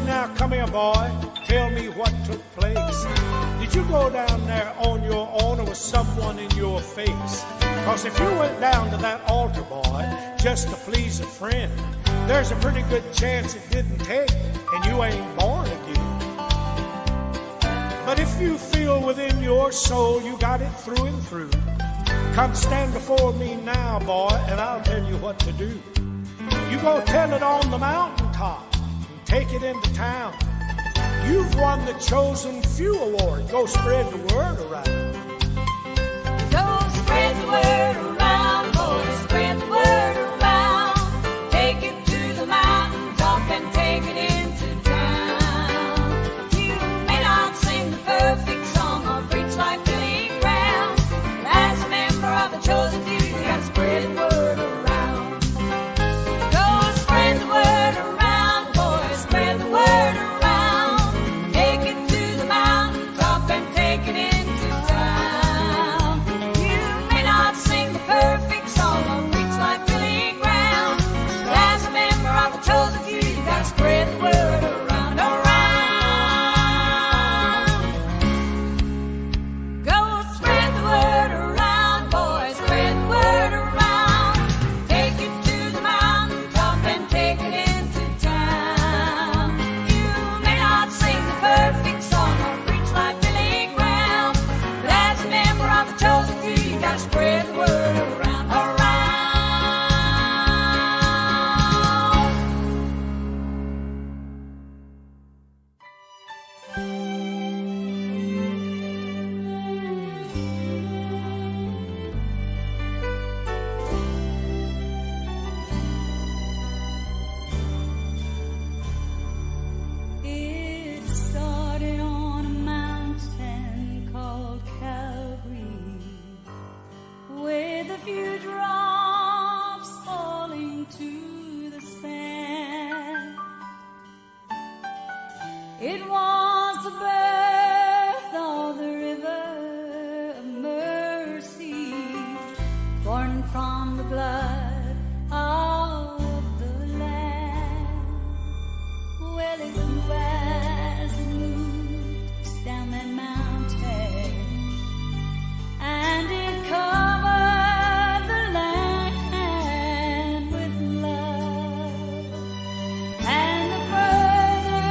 now, come here, boy. Tell me what took place. Did you go down there on your own, or was someone in your face? Cause if you went down to that altar, boy, just to please a friend, there's a pretty good chance it didn't take, and you ain't born again. But if you feel within your soul you got it through and through, come stand before me now, boy, and I'll tell you what to do. You go tell it on the mountaintop, and take it into town. You've won the Chosen Few Award. Go spread the word around. Go spread the word around, boys, spread the word around. Take it to the mountaintop and take it into town. You may not sing the perfect song or preach like Billy Graham, but as a member of the Chosen Few, you gotta spread the word around. Go spread the word around, boys, spread the word around. Take it to the mountaintop and take it into town. You may not sing the perfect song or preach like Billy Graham, but as a member of the Chosen Few, you gotta spread the word around, around. Go spread the word around, boys, spread the word around. Take it to the mountaintop and take it into town. You may not sing the perfect song or preach like Billy Graham, but as a member of the Chosen Few, you gotta spread the word around, around. It started on a mountain called Calvary, with a few drops falling to the sand. It was the birth of the river of mercy, born from the blood of the Lamb. Well, it grew as it moved down that mountain, and it covered the land with love. And the further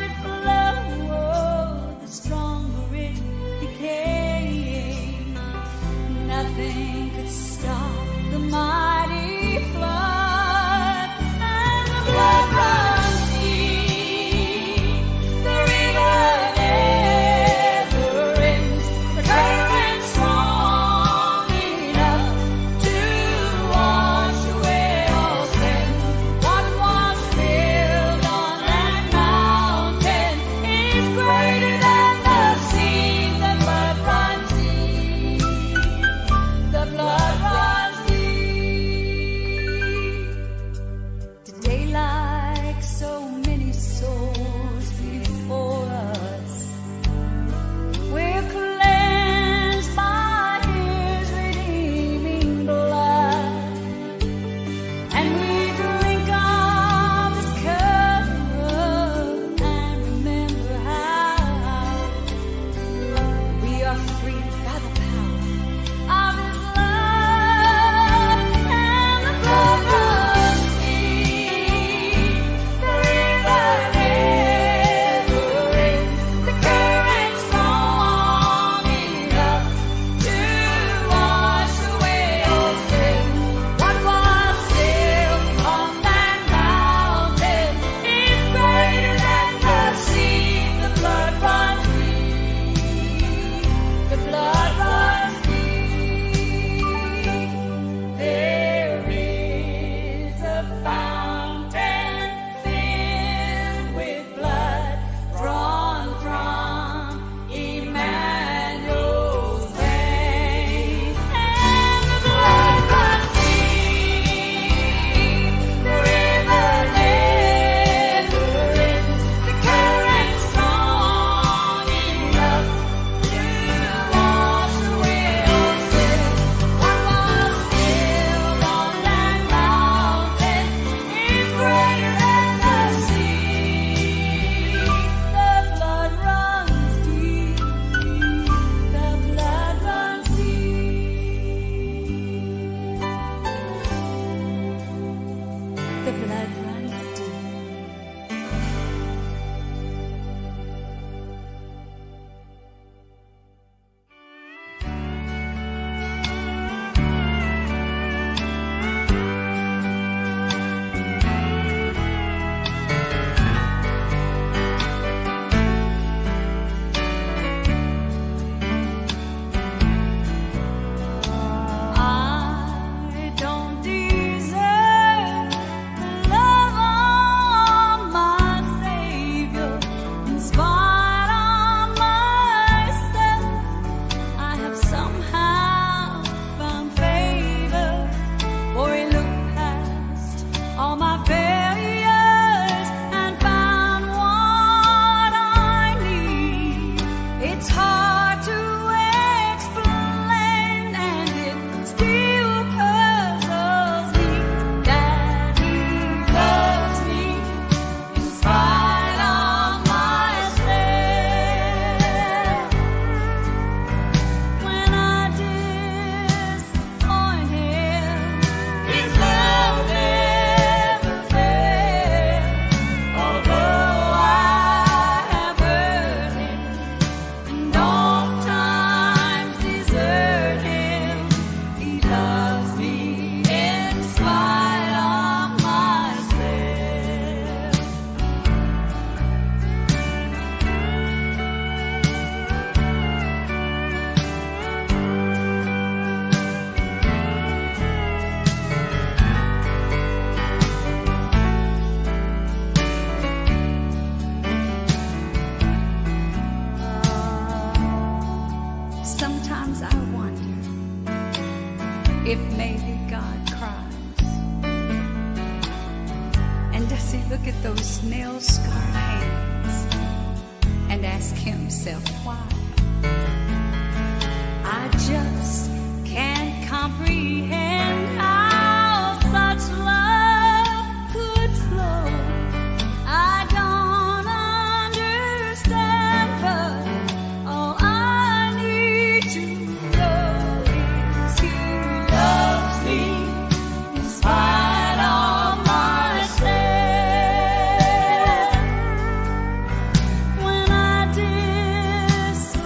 it flowed, the stronger it became. Nothing could stop the mighty flood, and the blood runs deep, the river never those nail-scarred hands and ask himself why. I just can't comprehend how such love could flow. I don't understand, but all I need to know is he loves me in spite of myself. When I despair,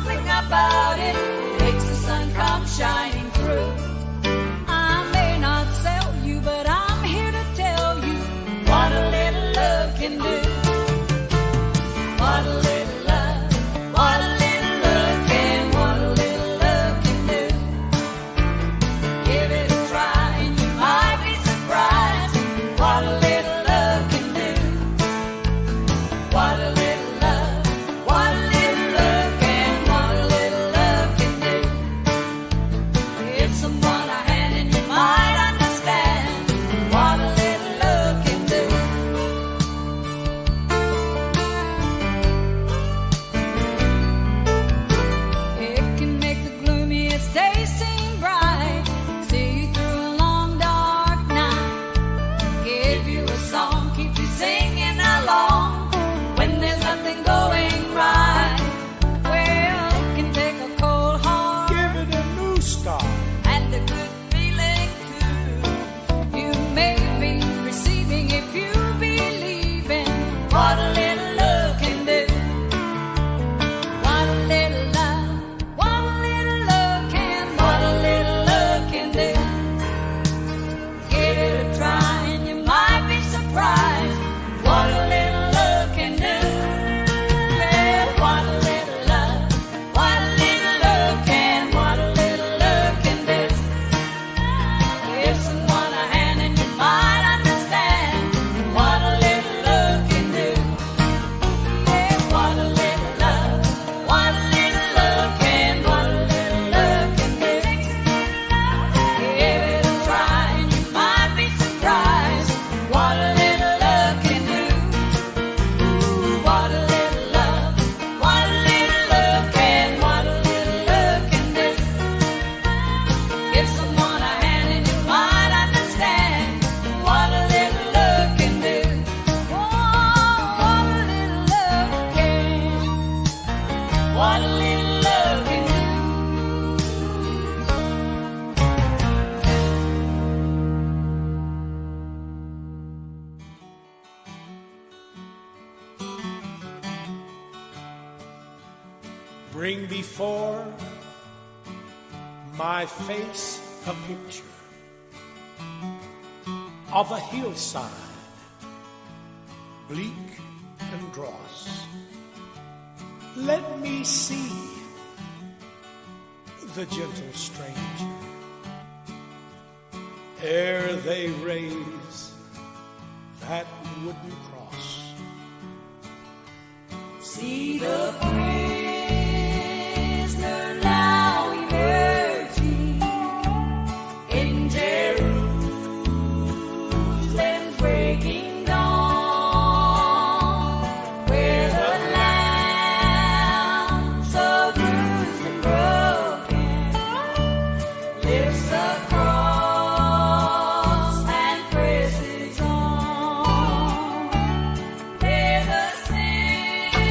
something about it makes the sun come shining through. I may not sell you, but I'm here to tell you what a little love can do. What a little love, what a little love can, what a little love can do. Give it a try and you might be surprised what a little love can do. What a little love, what a little love can, what a little love can do. Give someone a hand and you might understand what a little love can do. It can make the gloomiest day seem bright, see you through a long dark night, give you a song, keep you singing along when there's nothing going right. Well, it can take a cold heart Give it a new start. and a good feeling too. You may be receiving if you believe in what a little love can do. What a little love, what a little love can, what a little love can do. Give it a try and you might be surprised what a little love can do. Well, what a little love, what a little love can, what a little love can do. Give someone a hand and you might understand what a little love can do. Yeah, what a little love, what a little love can, what a little love can do. Give it a try and you might be surprised what a little love can do. Ooh, what a little love, what a little love can, what a little love can do. Give someone a hand and you might understand what a little love can do. Oh, what a little love can, what a little love can do. Bring before my face a picture of a hillside, bleak and dross. Let me see the gentle stranger ere they raise that wooden cross. See the prisoner now emerging in Jerusalem's breaking dawn, where the Lamb so bruised and broken lifts the cross and presses on. Where the sinless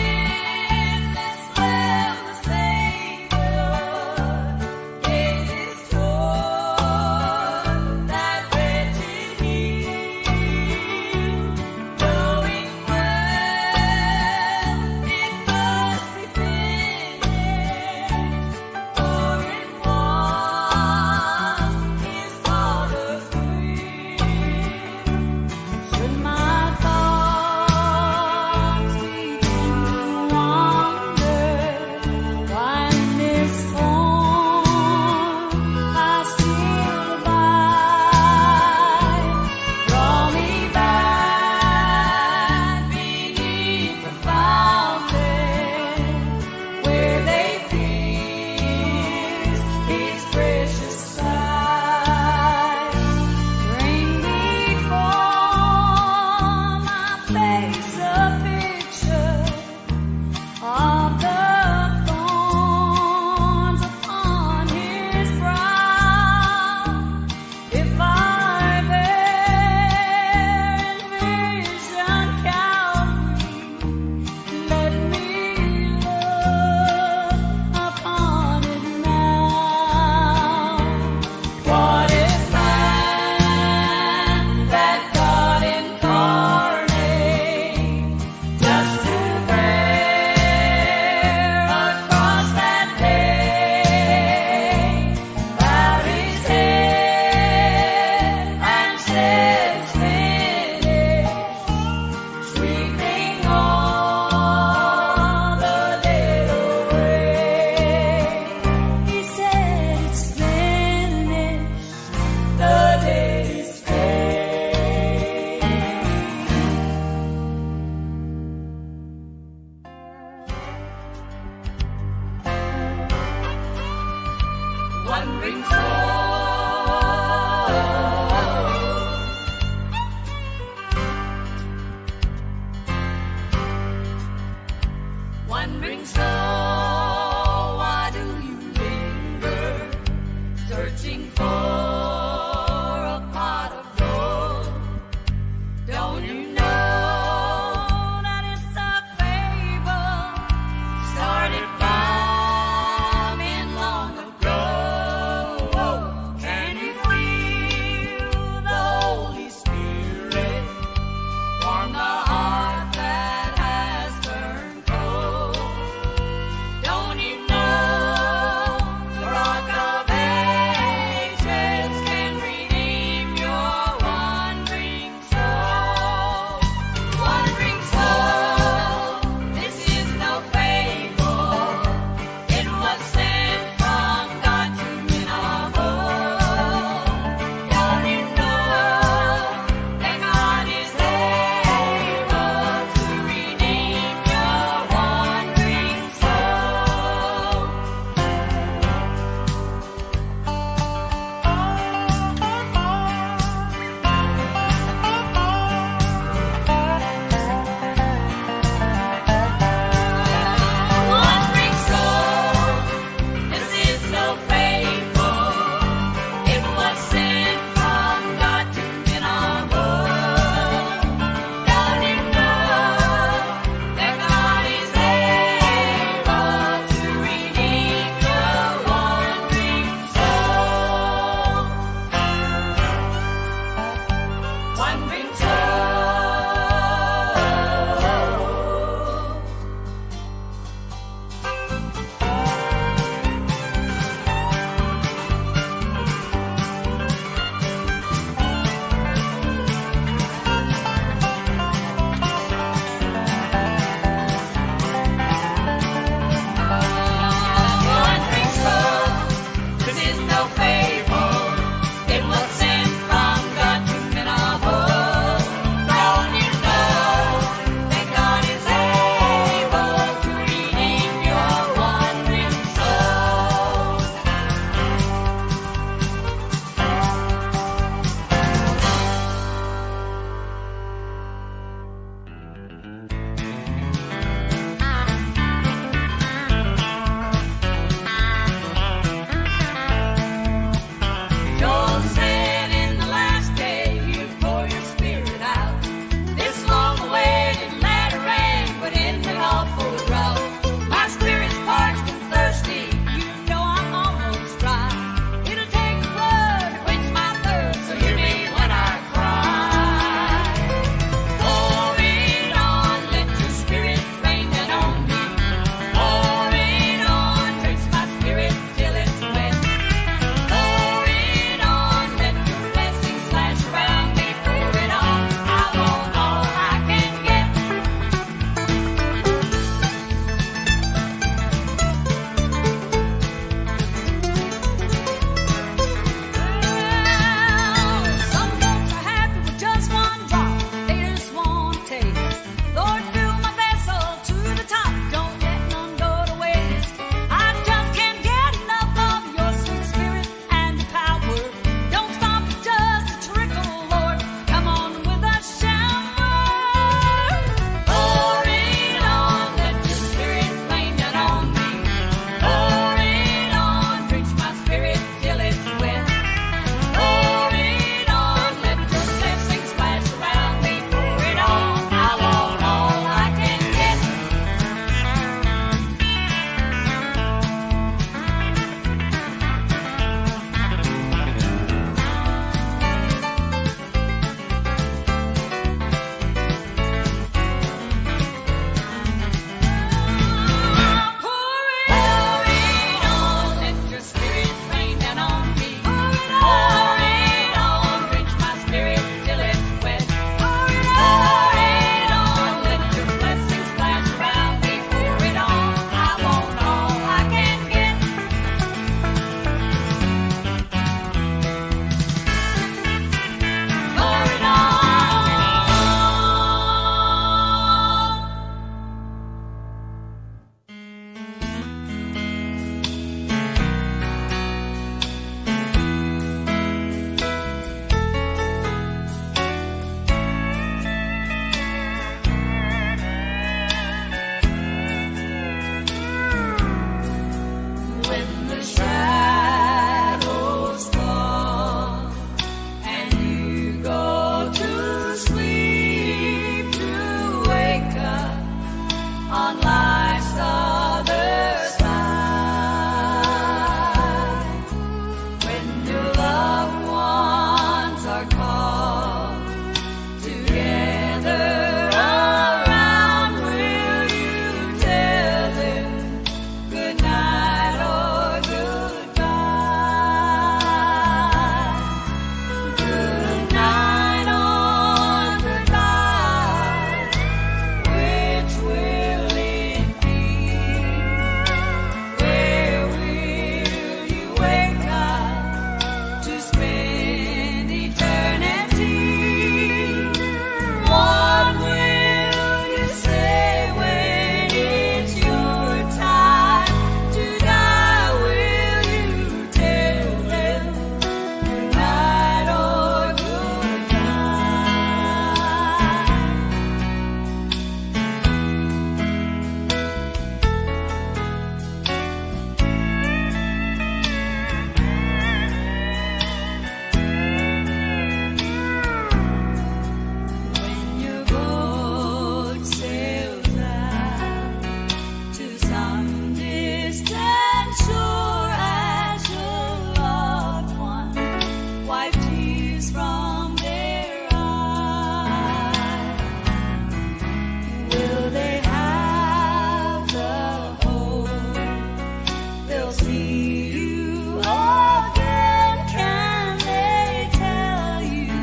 see you again. Can they tell you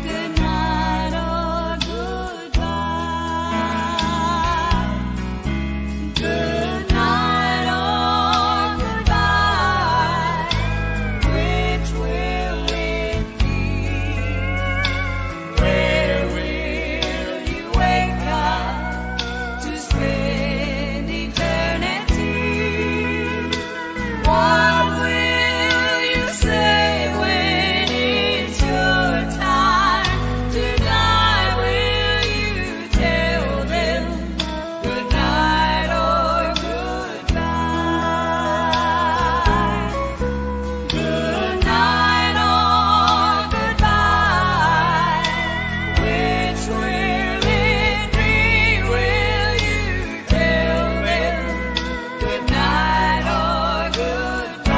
good night or goodbye? Good night or goodbye. Which will it be? Where will you wake up to spend eternity? What will you say when it's your time to die? Will you tell them good night or goodbye? Good night or goodbye. Which will it be? Will you tell them good night or goodbye?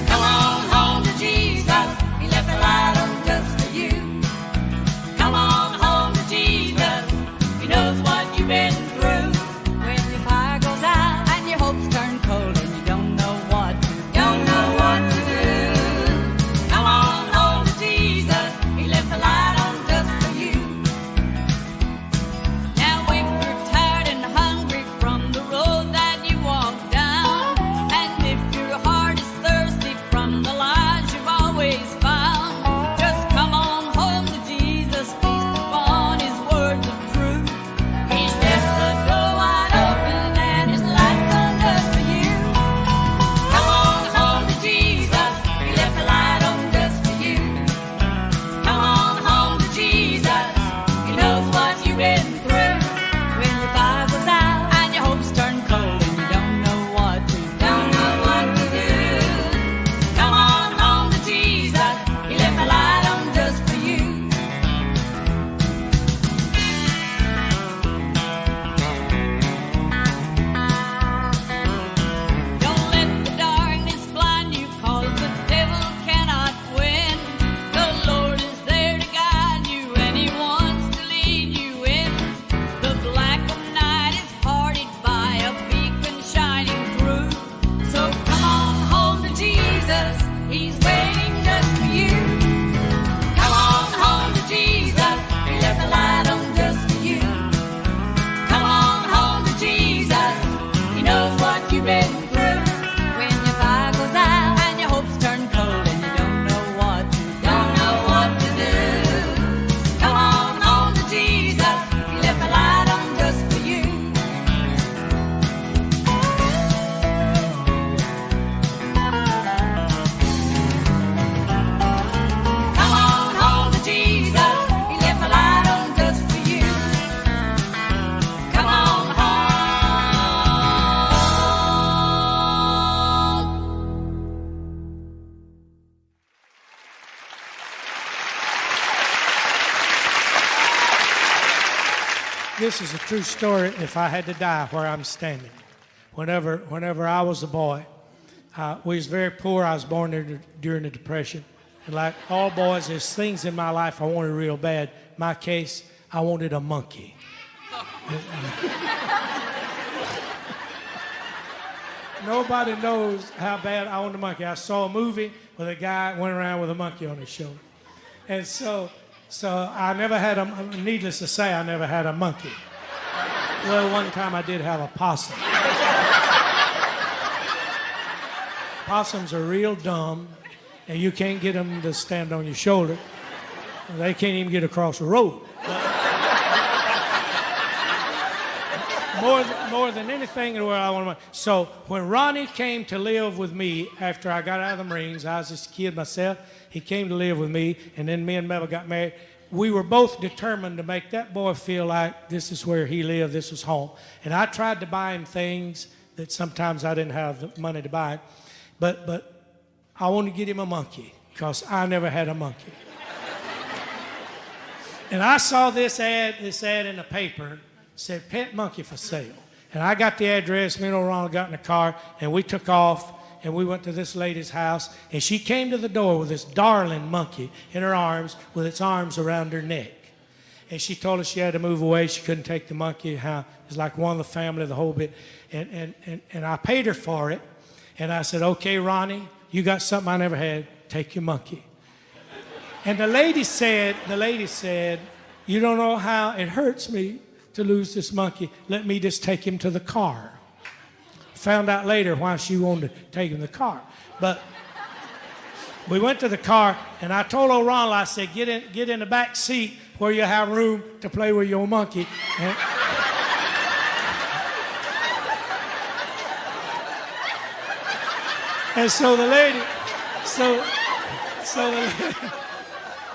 Come on home to Jesus. He left a light on just for you. Come on home to Jesus. He knows what you've been through. When your fire goes out and your hopes turn cold and you don't know what to do. Come on home to Jesus. He left a light on just for you. Now if you're tired and hungry from the road that you walked down, and if your heart is thirsty from the lies you've always found, just come on home to Jesus, feast upon his words of truth. He's left the door wide open and his light's on just for you. Come on home to Jesus, he left the light on just for you. Come on home to Jesus, he knows what you've been through. When your fire goes out and your hopes turn cold and you don't know what to do. Come on home to Jesus, he left the light on just for you. Don't let the darkness blind you, 'cause the devil cannot win. The Lord is there to guide you and he wants to lead you in. The black of night is parted by a beacon shining through. So come on home to Jesus, he's waiting just for you. Come on home to Jesus, he left the light on just for you. Come on home to Jesus, he knows what you've been through. When your fire goes out and your hopes turn cold and you don't know what to do. Come on home to Jesus, he left the light on just for you. Come on home to Jesus, he left the light on just for you. Come on home. This is a true story. If I had to die where I'm standing, whenever I was a boy, we was very poor. I was born during the Depression, and like all boys, there's things in my life I wanted real bad. My case, I wanted a monkey. Nobody knows how bad I wanted a monkey. I saw a movie where a guy went around with a monkey on his shoulder, and so I never had needless to say, I never had a monkey. Well, one time I did have a possum. Possums are real dumb, and you can't get them to stand on your shoulder. They can't even get across the road. More than anything in the world, I want to. So when Ronnie came to live with me after I got out of the Marines, I was just a kid myself. He came to live with me, and then me and Mabel got married. We were both determined to make that boy feel like this is where he lived, this was home. And I tried to buy him things that sometimes I didn't have the money to buy. But I wanted to get him a monkey, because I never had a monkey. And I saw this ad in the paper, said pet monkey for sale. And I got the address. Me and Ole Ronnie got in the car, and we took off, and we went to this lady's house, and she came to the door with this darling monkey in her arms, with its arms around her neck. And she told us she had to move away. She couldn't take the monkey. How it's like one of the family, the whole bit. And I paid her for it. And I said, okay, Ronnie, you got something I never had. Take your monkey. And the lady said, you don't know how it hurts me to lose this monkey. Let me just take him to the car. Found out later why she wanted to take him to the car. But we went to the car, and I told Ole Ronnie, I said, get in the back seat where you have room to play with your monkey. And so the lady,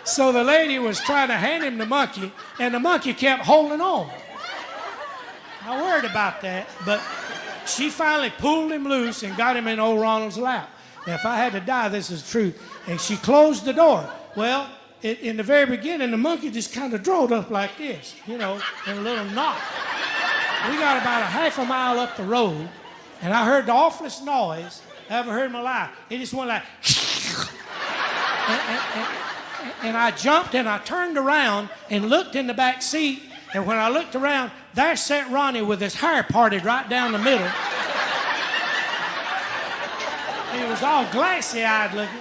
so the lady was trying to hand him the monkey, and the monkey kept holding on. I worried about that, but she finally pulled him loose and got him in Ole Ronald's lap. Now, if I had to die, this is the truth. And she closed the door. Well, in the very beginning, the monkey just kind of drove up like this, you know, in a little knot. We got about a half a mile up the road, and I heard the awfulest noise I ever heard in my life. It just went like, and I jumped and I turned around and looked in the back seat, and when I looked around, there sat Ronnie with his hair parted right down the middle. He was all glassy-eyed looking.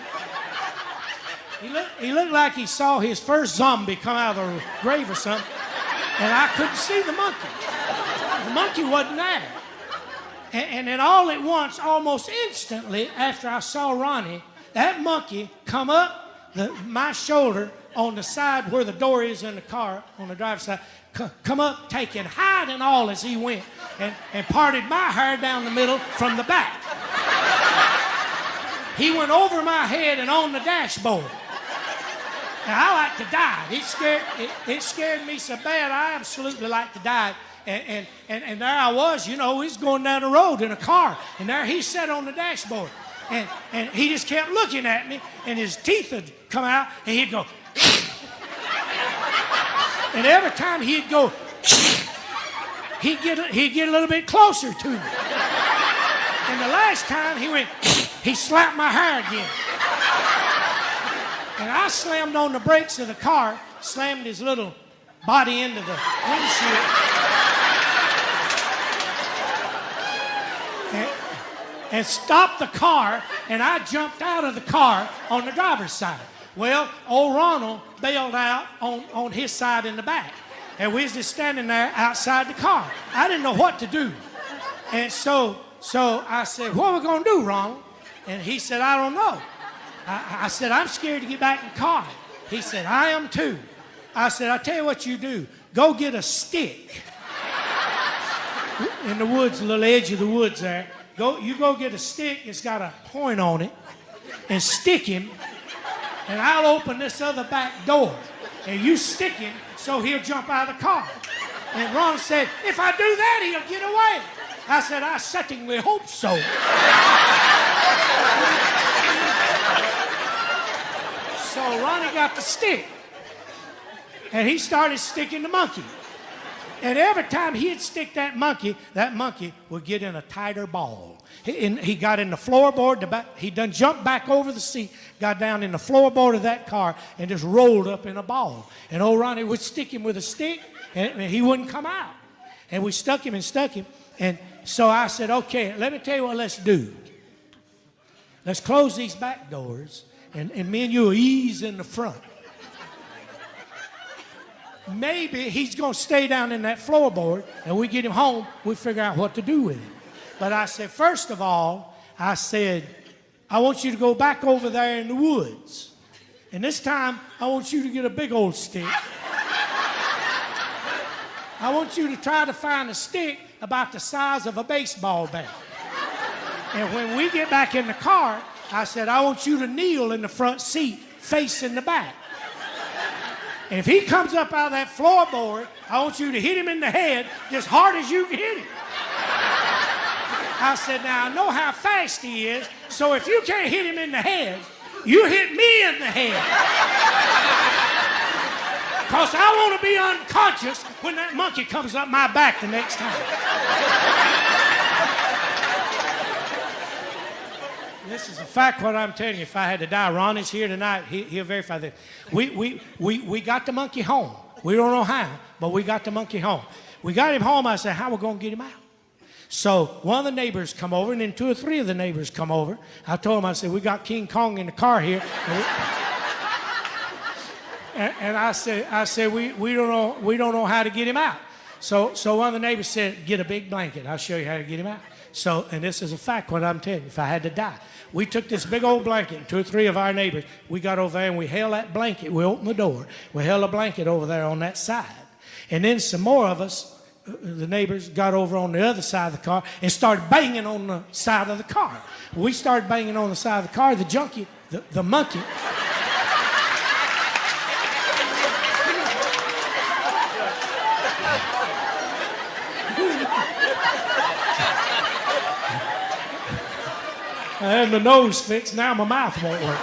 He looked like he saw his first zombie come out of the grave or something, and I couldn't see the monkey. The monkey wasn't there. And then all at once, almost instantly, after I saw Ronnie, that monkey come up my shoulder on the side where the door is in the car, on the driver's side, come up taking hide and all as he went, and parted my hair down the middle from the back. He went over my head and on the dashboard. And I like to die. It scared me so bad, I absolutely like to die. And there I was, you know, he's going down the road in a car, and there he sat on the dashboard. And he just kept looking at me, and his teeth would come out, and he'd go, and every time he'd go, he'd get a little bit closer to me. And the last time he slapped my hair again. And I slammed on the brakes of the car, slammed his little body into the windshield. And stopped the car, and I jumped out of the car on the driver's side. Well, old Ronald bailed out on his side in the back. And we was just standing there outside the car. I didn't know what to do. And so I said, what are we going to do, Ronald? And he said, I don't know. I said, I'm scared to get back in the car. He said, I am too. I said, I'll tell you what you do. Go get a stick. In the woods, a little edge of the woods there. You go get a stick, it's got a point on it, and stick him, and I'll open this other back door, and you stick him so he'll jump out of the car. And Ron said, if I do that, he'll get away. I said, I certainly hope so. So Ronnie got the stick, and he started sticking the monkey. And every time he'd stick that monkey would get in a tighter ball. He got in the floorboard, he done jumped back over the seat, got down in the floorboard of that car, and just rolled up in a ball. And old Ronnie would stick him with a stick, and he wouldn't come out. And we stuck him. And so I said, okay, let me tell you what let's do. Let's close these back doors, and me and you will ease in the front. Maybe he's going to stay down in that floorboard, and we get him home, we figure out what to do with him. But I said, first of all, I want you to go back over there in the woods. And this time, I want you to get a big old stick. I want you to try to find a stick about the size of a baseball bat. And when we get back in the car, I said, I want you to kneel in the front seat, facing the back. And if he comes up out of that floorboard, I want you to hit him in the head as hard as you can hit him. I said, now I know how fast he is, so if you can't hit him in the head, you hit me in the head. Because I want to be unconscious when that monkey comes up my back the next time. this is a fact what I'm telling you. If I had to die, Ronnie's here tonight. He'll verify this. We got the monkey home. We don't know how, but we got the monkey home. We got him home. I said, how are we going to get him out? So one of the neighbors come over, and then 2 or 3 of the neighbors come over. I told them, I said, we got King Kong in the car here. And I said, we don't know how to get him out. So one of the neighbors said, get a big blanket. I'll show you how to get him out. So, and this is a fact what I'm telling you, if I had to die. We took this big old blanket, and 2 or 3 of our neighbors, we got over there and we held that blanket. We opened the door. We held a blanket over there on that side. And then some more of us, the neighbors, got over on the other side of the car and started banging on the side of the car. We started banging on the side of the car. The junkie, the monkey, I had my nose fixed, now my mouth won't work.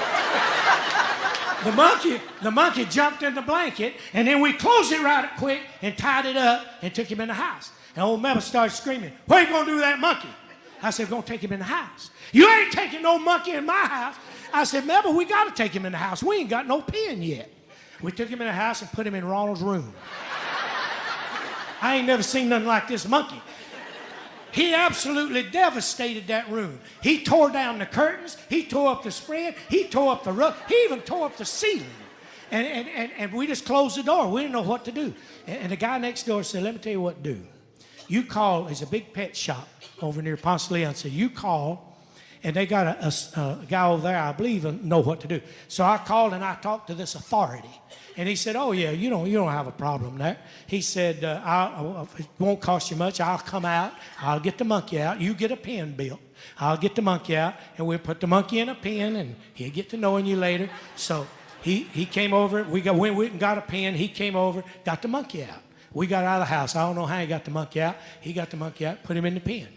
The monkey jumped in the blanket, and then we closed it right quick and tied it up and took him in the house. And old Mabel started screaming, what are you going to do with that monkey? I said, we're going to take him in the house. You ain't taking no monkey in my house. I said, Mabel, we got to take him in the house. We ain't got no pen yet. We took him in the house and put him in Ronald's room. I ain't never seen nothing like this monkey. He absolutely devastated that room. He tore down the curtains. He tore up the spread. He tore up the rug. He even tore up the ceiling. And we just closed the door. We didn't know what to do. And the guy next door said, let me tell you what to do. You call, there's a big pet shop over near Ponce Leon. So you call, and they got a guy over there, I believe, know what to do. So I called and I talked to this authority. And he said, oh, yeah, you don't have a problem there. He said, it won't cost you much. I'll come out. I'll get the monkey out. You get a pen built. I'll get the monkey out, and we'll put the monkey in a pen, and he'll get to knowing you later. So he came over. We went and got a pen. He came over, got the monkey out. We got out of the house. I don't know how he got the monkey out. He got the monkey out, put him in the pen.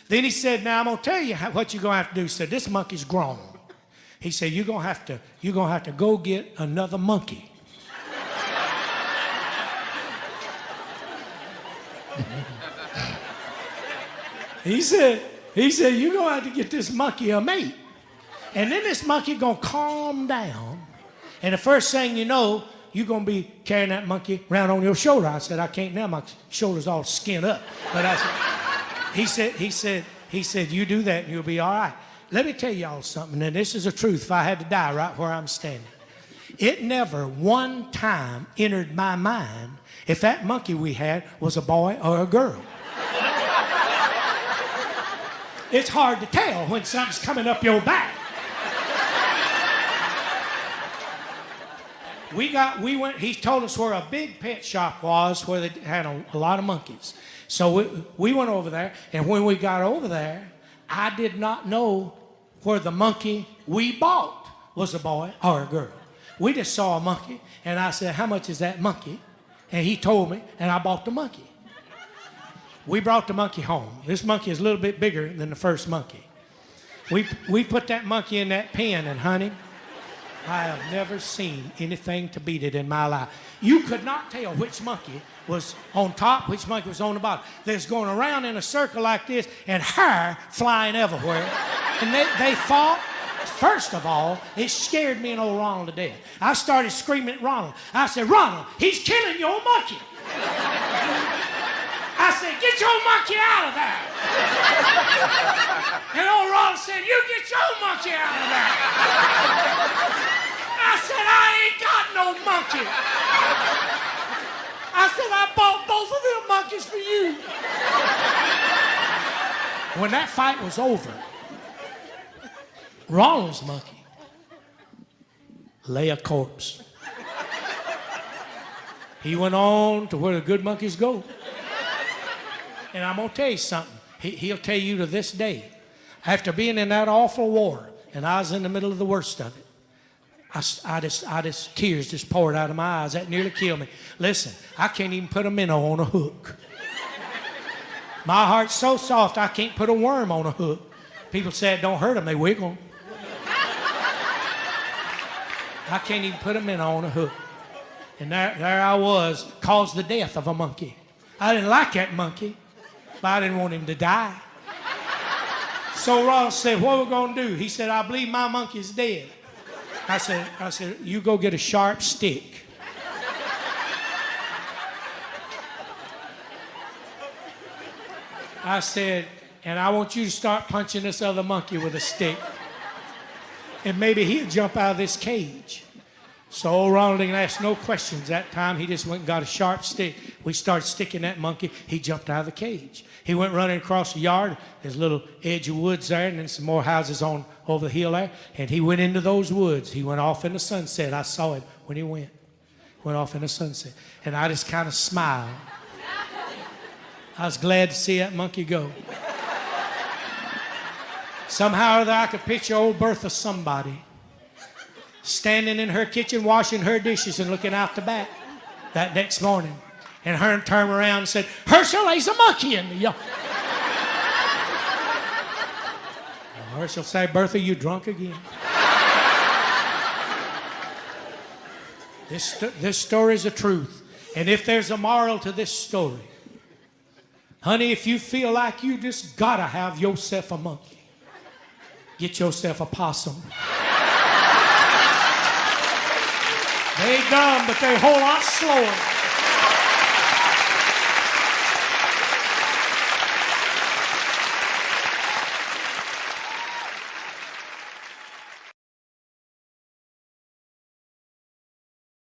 Then he said, now I'm going to tell you what you're going to have to do. He said, this monkey's grown. He said, you're going to have to go get another monkey. He said, you're going to have to get this monkey a mate. And then this monkey going to calm down. And the first thing you know, you're going to be carrying that monkey around on your shoulder. I said, I can't now. My shoulder's all skinned up. But he said, you do that and you'll be all right. Let me tell y'all something, and this is the truth. If I had to die right where I'm standing, it never one time entered my mind if that monkey we had was a boy or a girl. It's hard to tell when something's coming up your back. He told us where a big pet shop was where they had a lot of monkeys. So we went over there, and when we got over there, I did not know where the monkey we bought was a boy or a girl. We just saw a monkey, and I said, how much is that monkey? And he told me, and I bought the monkey. We brought the monkey home. This monkey is a little bit bigger than the first monkey. We put that monkey in that pen, and honey, I have never seen anything to beat it in my life. You could not tell which monkey was on top, which monkey was on the bottom. They're going around in a circle like this, and hair flying everywhere. And they fought. First of all, it scared me and old Ronald to death. I started screaming at Ronald. I said, Ronald, he's killing your monkey. I said, get your monkey out of there. And old Ronald said, you get your monkey out of there. I said, I ain't got no monkey. I said, I bought both of them monkeys for you. When that fight was over, Ronald's monkey lay a corpse. He went on to where the good monkeys go. And I'm going to tell you something. He'll tell you to this day, after being in that awful war, and I was in the middle of the worst of it, tears just poured out of my eyes. That nearly killed me. Listen, I can't even put a minnow on a hook. My heart's so soft, I can't put a worm on a hook. People say it don't hurt them, they wiggle. I can't even put a minnow on a hook. And there I was, caused the death of a monkey. I didn't like that monkey, but I didn't want him to die. So Ronald said, what are we going to do? He said, I believe my monkey's dead. I said, you go get a sharp stick. I said, and I want you to start punching this other monkey with a stick. And maybe he'll jump out of this cage. So old Ronald didn't ask no questions that time. He just went and got a sharp stick. We started sticking that monkey. He jumped out of the cage. He went running across the yard. There's a little edge of woods there, and then some more houses on over the hill there. And he went into those woods. He went off in the sunset. I saw him when he went. Went off in the sunset. And I just kind of smiled. I was glad to see that monkey go. Somehow or other, I could picture old Bertha somebody standing in her kitchen washing her dishes and looking out the back that next morning. And her turned around and said, Herschel, there's a monkey in the yard. Herschel say, Bertha, you drunk again? This story is the truth. And if there's a moral to this story, honey, if you feel like you just gotta have yourself a monkey, get yourself a possum. They dumb, but they a whole lot slower.